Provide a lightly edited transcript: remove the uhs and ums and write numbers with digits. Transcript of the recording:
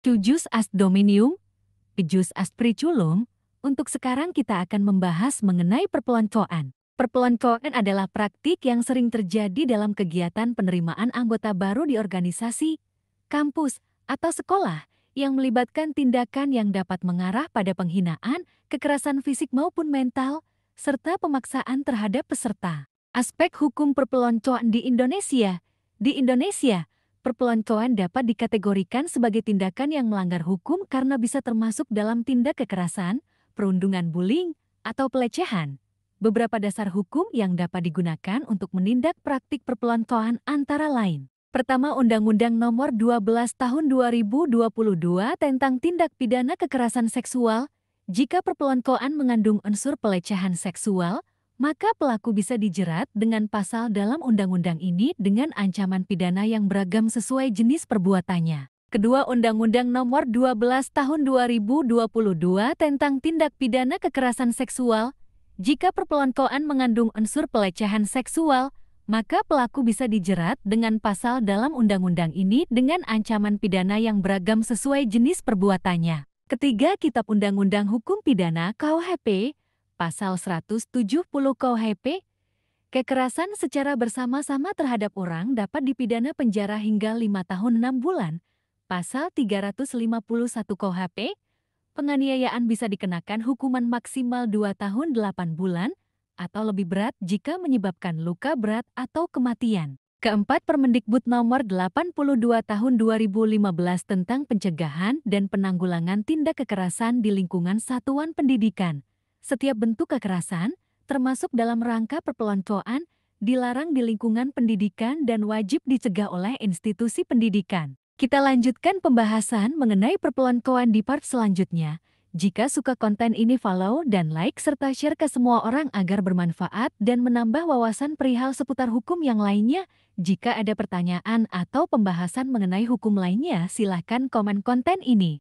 Cujus Est Dominium, Pejus Est Periculum, untuk sekarang kita akan membahas mengenai perpeloncoan. Perpeloncoan adalah praktik yang sering terjadi dalam kegiatan penerimaan anggota baru di organisasi, kampus, atau sekolah yang melibatkan tindakan yang dapat mengarah pada penghinaan, kekerasan fisik maupun mental, serta pemaksaan terhadap peserta. Aspek hukum perpeloncoan di Indonesia. Di Indonesia, perpeloncoan dapat dikategorikan sebagai tindakan yang melanggar hukum karena bisa termasuk dalam tindak kekerasan, perundungan bullying, atau pelecehan. Beberapa dasar hukum yang dapat digunakan untuk menindak praktik perpeloncoan antara lain. Pertama, Undang-Undang Nomor 12 Tahun 2022 tentang Tindak Pidana Kekerasan Seksual. Jika perpeloncoan mengandung unsur pelecehan seksual, maka pelaku bisa dijerat dengan pasal dalam undang-undang ini dengan ancaman pidana yang beragam sesuai jenis perbuatannya. Kedua, Undang-Undang Nomor 12 Tahun 2022 tentang Tindak Pidana Kekerasan Seksual. Jika perpeloncoan mengandung unsur pelecehan seksual, maka pelaku bisa dijerat dengan pasal dalam undang-undang ini dengan ancaman pidana yang beragam sesuai jenis perbuatannya. Ketiga, Kitab Undang-Undang Hukum Pidana (KUHP), Pasal 170 KUHP, kekerasan secara bersama-sama terhadap orang dapat dipidana penjara hingga 5 tahun 6 bulan. Pasal 351 KUHP, penganiayaan bisa dikenakan hukuman maksimal 2 tahun 8 bulan atau lebih berat jika menyebabkan luka berat atau kematian. Keempat, Permendikbud Nomor 82 Tahun 2015 tentang pencegahan dan penanggulangan tindak kekerasan di lingkungan satuan pendidikan. Setiap bentuk kekerasan, termasuk dalam rangka perpeloncoan, dilarang di lingkungan pendidikan dan wajib dicegah oleh institusi pendidikan. Kita lanjutkan pembahasan mengenai perpeloncoan di part selanjutnya. Jika suka konten ini, follow dan like serta share ke semua orang agar bermanfaat dan menambah wawasan perihal seputar hukum yang lainnya. Jika ada pertanyaan atau pembahasan mengenai hukum lainnya, silahkan komen konten ini.